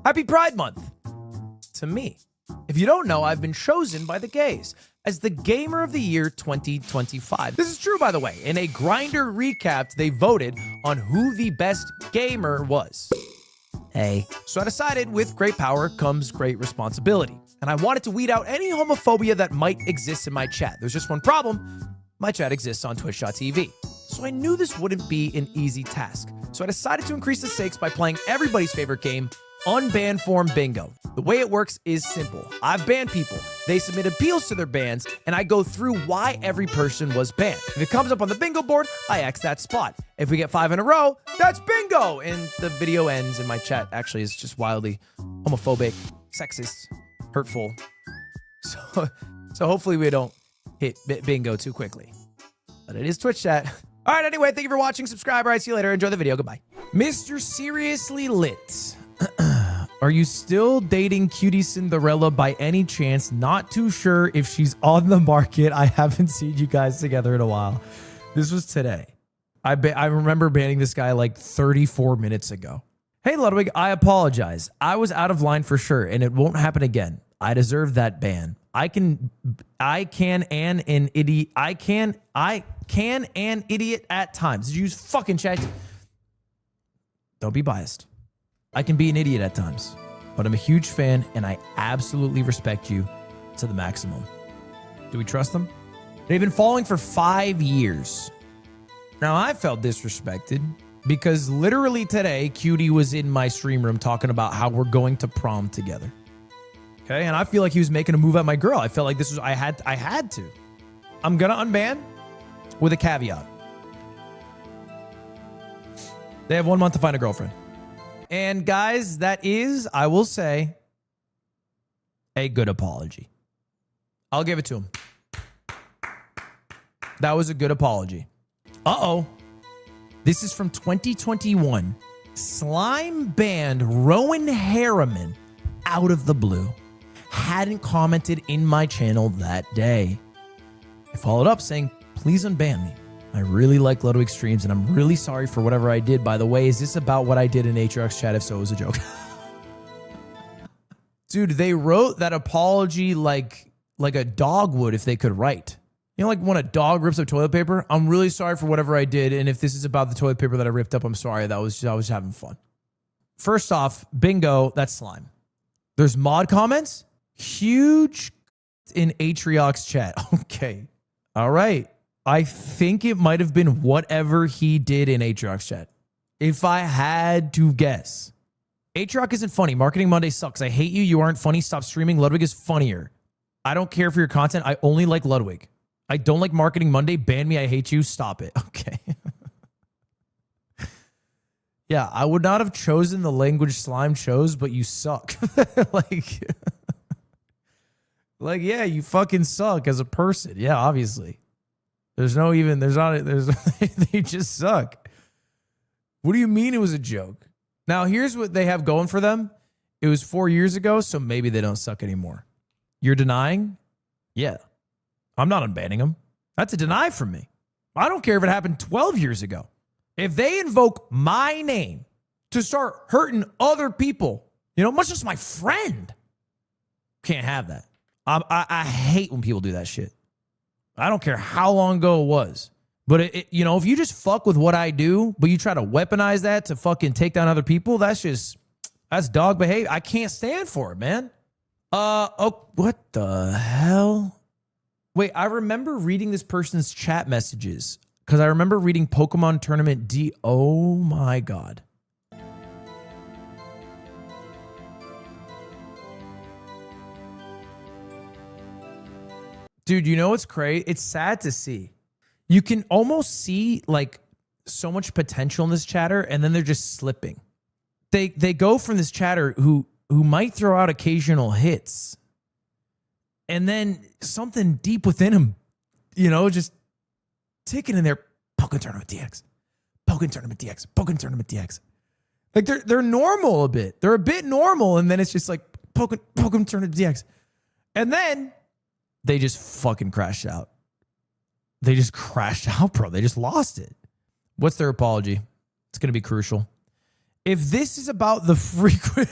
Happy Pride Month to me. If you don't know, I've been chosen by the gays as the Gamer of the Year 2025. This is true, by the way. In a Grindr recap, they voted on who the best gamer was. Hey. So I decided with great power comes great responsibility. And I wanted to weed out any homophobia that might exist in my chat. There's just one problem. My chat exists on twitch.tv. So I knew this wouldn't be an easy task. So I decided to increase the stakes by playing everybody's favorite game, Unbanned Form Bingo. The way it works is simple. I've banned people. They submit appeals to their bans, and I go through why every person was banned. If it comes up on the bingo board, I X that spot. If we get 5 in a row, that's bingo! And the video ends, and my chat actually is just wildly homophobic, sexist, hurtful. So hopefully we don't hit bingo too quickly. But it is Twitch chat. All right, anyway, thank you for watching. Subscribe. All right, see you later. Enjoy the video. Goodbye. Mr. Seriously Lit. Are you still dating Cutie Cinderella by any chance? Not too sure if she's on the market. I haven't seen you guys together in a while. This was today. I remember banning this guy like 34 minutes ago. Hey, Ludwig, I apologize. I was out of line for sure, and it won't happen again. I deserve that ban. I can an idiot at times. Did you use fucking chat? Don't be biased. I can be an idiot at times, but I'm a huge fan and I absolutely respect you to the maximum. Do we trust them? They've been following for 5 years. Now I felt disrespected because literally today, Cutie was in my stream room talking about how we're going to prom together. Okay, and I feel like he was making a move at my girl. I felt like this was, I had to. I'm gonna unban with a caveat. They have 1 month to find a girlfriend. And guys, that is, I will say, a good apology. I'll give it to him. That was a good apology. Uh-oh. This is from 2021. Slime banned Rowan Harriman out of the blue. Hadn't commented in my channel that day. I followed up saying, please unban me. I really like Ludwig streams, and I'm really sorry for whatever I did. By the way, is this about what I did in Aatrox chat? If so, it was a joke. Dude, they wrote that apology like a dog would if they could write. You know, like when a dog rips up toilet paper? I'm really sorry for whatever I did, and if this is about the toilet paper that I ripped up, I'm sorry. I was having fun. First off, bingo, that's slime. There's mod comments. Huge in Aatrox chat. Okay. All right. I think it might have been whatever he did in Aatrox chat. If I had to guess. Aatrox isn't funny. Marketing Monday sucks. I hate you. You aren't funny. Stop streaming. Ludwig is funnier. I don't care for your content. I only like Ludwig. I don't like Marketing Monday. Ban me. I hate you. Stop it. Okay. Yeah, I would not have chosen the language slime chose, but you suck. Like, yeah, you fucking suck as a person. Yeah, obviously. They just suck. What do you mean it was a joke? Now, here's what they have going for them. It was 4 years ago, so maybe they don't suck anymore. You're denying? Yeah. I'm not unbanning them. That's a deny from me. I don't care if it happened 12 years ago. If they invoke my name to start hurting other people, you know, much as my friend, can't have that. I hate when people do that shit. I don't care how long ago it was. But, you know, if you just fuck with what I do, but you try to weaponize that to fucking take down other people, that's dog behavior. I can't stand for it, man. Oh, what the hell? Wait, I remember reading this person's chat messages because I remember reading Pokemon Tournament D. Oh, my God. Dude, you know what's crazy? It's sad to see. You can almost see like so much potential in this chatter, and then they're just slipping. They go from this chatter who might throw out occasional hits, and then something deep within him, you know, just ticking in there. Pokemon Tournament DX, Pokemon Tournament DX, Pokemon Tournament DX. Like they're normal a bit. They're a bit normal, and then it's just like Pokemon Tournament DX, and then they just fucking crashed out. They just crashed out, bro. They just lost it. What's their apology? It's going to be crucial. If this is about the frequent...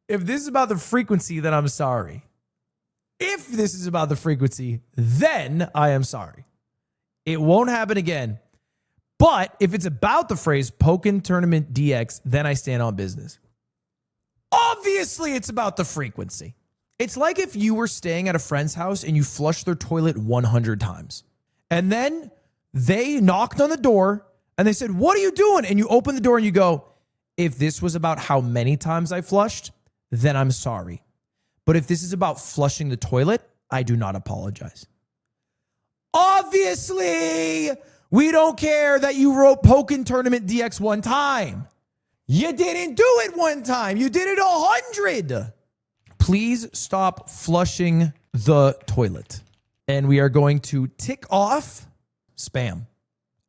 If this is about the frequency, then I'm sorry. If this is about the frequency, then I am sorry. It won't happen again. But if it's about the phrase Pokken Tournament DX, then I stand on business. Obviously, it's about the frequency. It's like if you were staying at a friend's house and you flushed their toilet 100 times. And then they knocked on the door and they said, "What are you doing?" And you open the door and you go, "If this was about how many times I flushed, then I'm sorry. But if this is about flushing the toilet, I do not apologize." Obviously, we don't care that you wrote Pokken Tournament DX one time. You didn't do it one time. You did it 100. Please stop flushing the toilet. And we are going to tick off spam.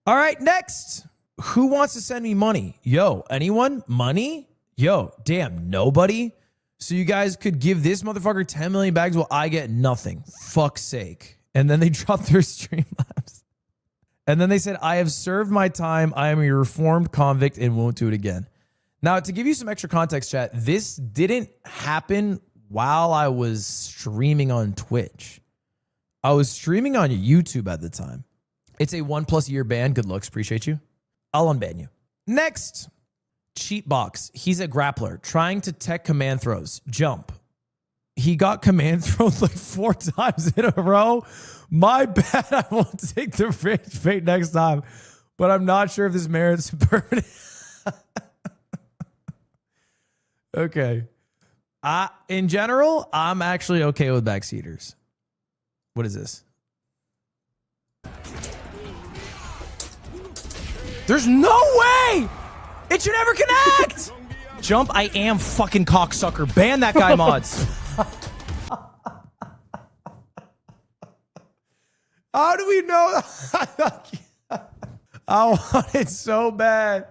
All right, next. Who wants to send me money? Yo, anyone? Money? Yo, damn, nobody? So you guys could give this motherfucker 10 million bags while I get nothing. Fuck's sake. And then they dropped their Streamlabs. And then they said, "I have served my time. I am a reformed convict and won't do it again." Now, to give you some extra context, chat, this didn't happen while I was streaming on Twitch. I was streaming on YouTube at the time. It's a 1+ year ban. Good looks. Appreciate you. I'll unban you. Next. Cheatbox. He's a grappler trying to tech command throws. Jump. He got command thrown like 4 times in a row. My bad. I won't take the rage bait next time. But I'm not sure if this merits permanent. Okay. In general, I'm actually okay with backseaters. What is this? There's no way! It should never connect! Jump, I am fucking cocksucker. Ban that guy, mods. How do we know? I wanted so bad.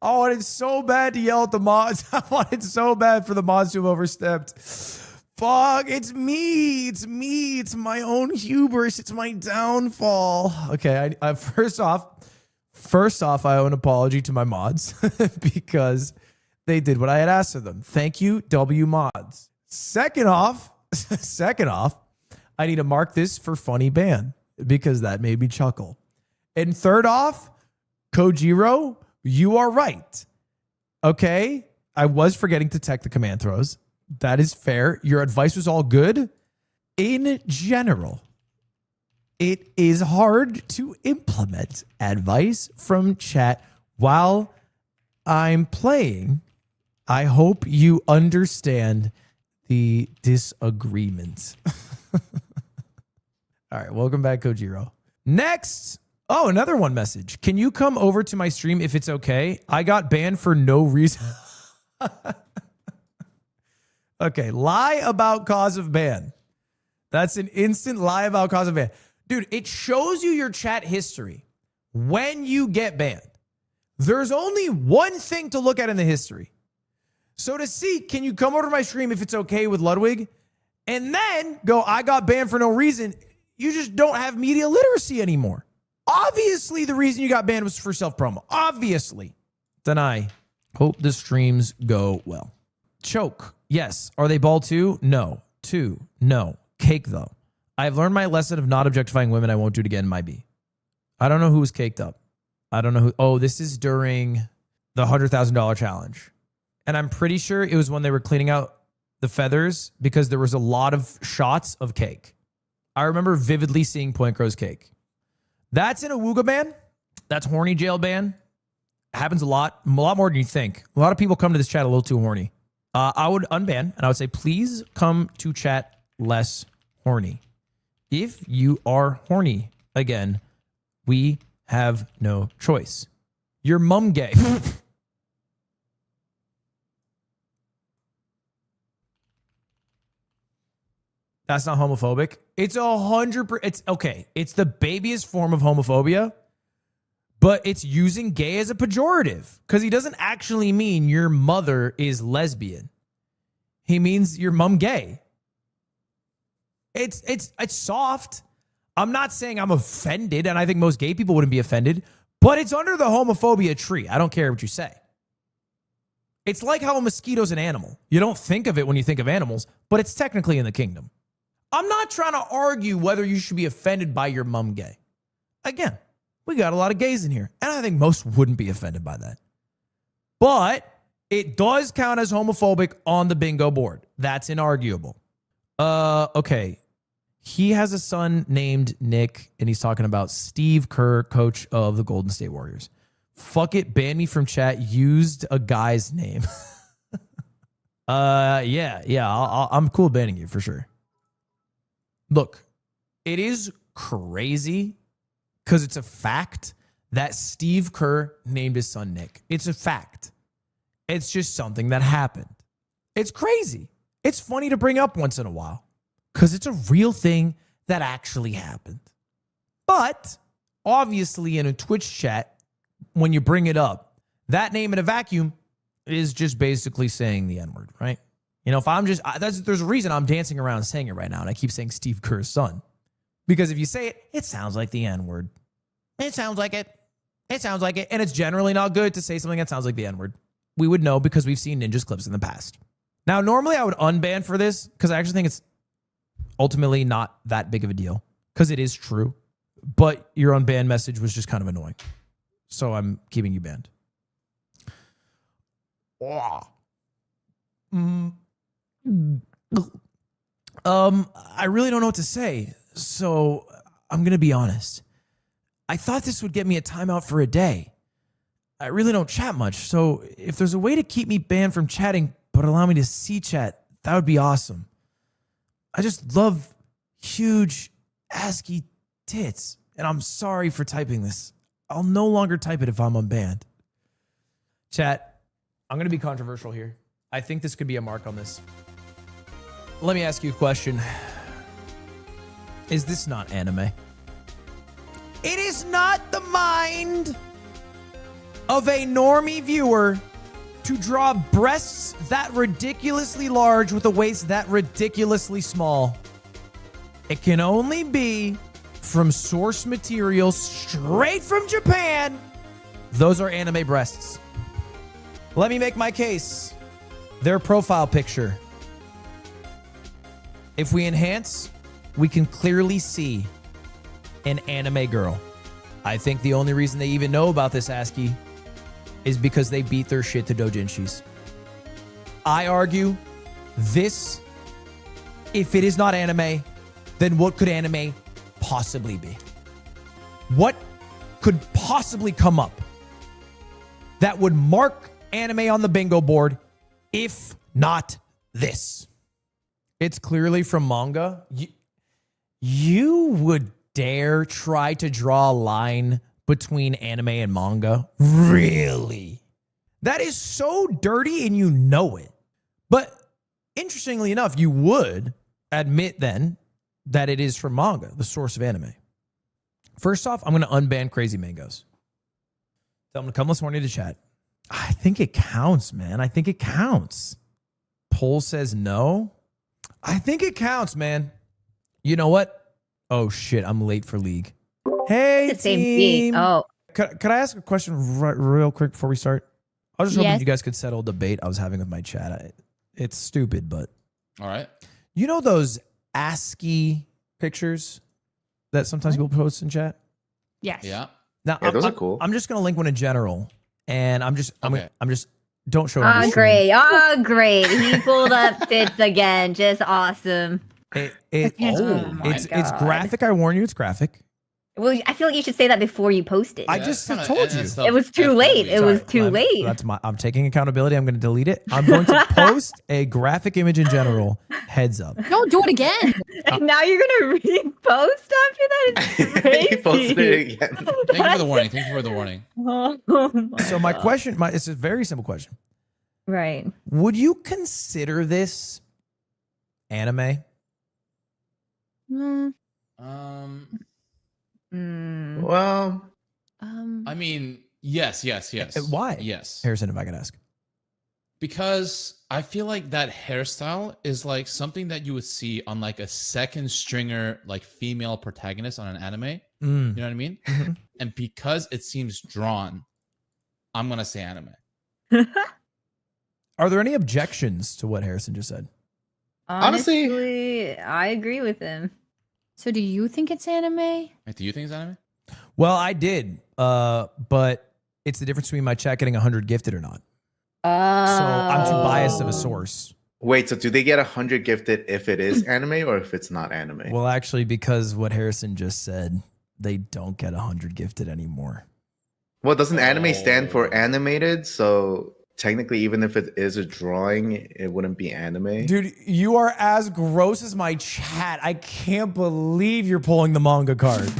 I wanted so bad to yell at the mods. I wanted so bad for the mods to have overstepped. Fuck, it's me. It's me. It's my own hubris. It's my downfall. Okay, I first off, I owe an apology to my mods because they did what I had asked of them. Thank you, W mods. Second off, I need to mark this for funny ban because that made me chuckle. And third off, Kojiro, you are right. Okay, I was forgetting to tech the command throws. That is fair. Your advice was all good. In general, it is hard to implement advice from chat while I'm playing. I hope you understand the disagreement. All right, welcome back, Kojiro. Next. Oh, another one message. Can you come over to my stream if it's okay? I got banned for no reason. Okay, lie about cause of ban. That's an instant lie about cause of ban. Dude, it shows you your chat history when you get banned. There's only one thing to look at in the history. So to see, can you come over to my stream if it's okay with Ludwig? And then go, I got banned for no reason. You just don't have media literacy anymore. Obviously, the reason you got banned was for self-promo. Obviously. Then I hope the streams go well. Choke. Yes. Are they bald too? No. 2. No. Cake, though. I've learned my lesson of not objectifying women. I won't do it again. My B. I don't know who was caked up. I don't know who. Oh, this is during the $100,000 challenge. And I'm pretty sure it was when they were cleaning out the feathers because there was a lot of shots of cake. I remember vividly seeing Point Crow's cake. That's in a Wooga ban. That's horny jail ban. Happens a lot more than you think. A lot of people come to this chat a little too horny. I would unban and I would say, please come to chat less horny. If you are horny again, we have no choice. Your mum gay. That's not homophobic. It's 100%. It's okay. It's the babyest form of homophobia, but it's using gay as a pejorative because he doesn't actually mean your mother is lesbian. He means your mom gay. It's soft. I'm not saying I'm offended, and I think most gay people wouldn't be offended, but it's under the homophobia tree. I don't care what you say. It's like how a mosquito's an animal. You don't think of it when you think of animals, but it's technically in the kingdom. I'm not trying to argue whether you should be offended by your mom gay. Again, we got a lot of gays in here, and I think most wouldn't be offended by that. But it does count as homophobic on the bingo board. That's inarguable. Okay. He has a son named Nick, and he's talking about Steve Kerr, coach of the Golden State Warriors. Fuck it, ban me from chat. Used a guy's name. Yeah. I'm cool banning you for sure. Look, it is crazy because it's a fact that Steve Kerr named his son Nick. It's a fact. It's just something that happened. It's crazy. It's funny to bring up once in a while because it's a real thing that actually happened. But obviously in a Twitch chat, when you bring it up, that name in a vacuum is just basically saying the N-word, right? You know, if I'm just, there's a reason I'm dancing around saying it right now, and I keep saying Steve Kerr's son. Because if you say it, it sounds like the N-word. It sounds like it. It sounds like it. And it's generally not good to say something that sounds like the N-word. We would know because we've seen Ninja's clips in the past. Now, normally I would unban for this because I actually think it's ultimately not that big of a deal because it is true. But your unban message was just kind of annoying. So I'm keeping you banned. I really don't know what to say. So I'm going to be honest. I thought this would get me a timeout for a day. I really don't chat much. So if there's a way to keep me banned from chatting, but allow me to see chat, that would be awesome. I just love huge ASCII tits. And I'm sorry for typing this. I'll no longer type it if I'm unbanned. Chat, I'm going to be controversial here. I think this could be a mark on this. Let me ask you a question. Is this not anime? It is not the mind of a normie viewer to draw breasts that ridiculously large with a waist that ridiculously small. It can only be from source material straight from Japan. Those are anime breasts. Let me make my case. Their profile picture. If we enhance, we can clearly see an anime girl. I think the only reason they even know about this ASCII is because they beat their shit to doujinshis. I argue this, if it is not anime, then what could anime possibly be? What could possibly come up that would mark anime on the bingo board if not this? It's clearly from manga. You would dare try to draw a line between anime and manga? Really? That is so dirty and you know it. But interestingly enough, you would admit then that it is from manga, the source of anime. First off, I'm going to unban Crazy Mangoes. Tell them to come this morning to chat. I think it counts, man. I think it counts. Poll says no. I think it counts, man. You know what? Oh, shit. I'm late for League. Hey, team. Oh. Could I ask a question real quick before we start? I was just hoping you guys could settle a debate I was having with my chat. It's stupid, but... All right. You know those ASCII pictures that sometimes people post in chat? Yes. Yeah. Now, Yeah, those are cool. I'm just going to link one in general, and I'm just don't show it. Oh, great. Oh, great. He pulled up tits again. Just awesome. It's graphic. I warn you, it's graphic. Well, I feel like you should say that before you post it. I just told you. It was too late. It was too late. I'm taking accountability. I'm going to delete it. I'm going to post a graphic image in general. Heads up. Don't do it again. And now you're going to repost after that? It's crazy. He posted it again. Thank you for the warning. Thank you for the warning. So my question, it's a very simple question. Right. Would you consider this anime? Well, I mean, yes. Why? Yes. Harrison, if I could ask. Because I feel like that hairstyle is like something that you would see on like a second stringer, like female protagonist on an anime. You know what I mean? Mm-hmm. And because it seems drawn, I'm going to say anime. Are there any objections to what Harrison just said? Honestly, I agree with him. So do you think it's anime? Wait, do you think it's anime? Well, I did, but it's the difference between my chat getting 100 gifted or not. So I'm too biased of a source. Wait, so do they get 100 gifted if it is anime or if it's not anime? Well, actually, because what Harrison just said, they don't get 100 gifted anymore. Well, doesn't anime stand for animated? So technically, even if it is a drawing, it wouldn't be anime. Dude, you are as gross as my chat. I can't believe you're pulling the manga card.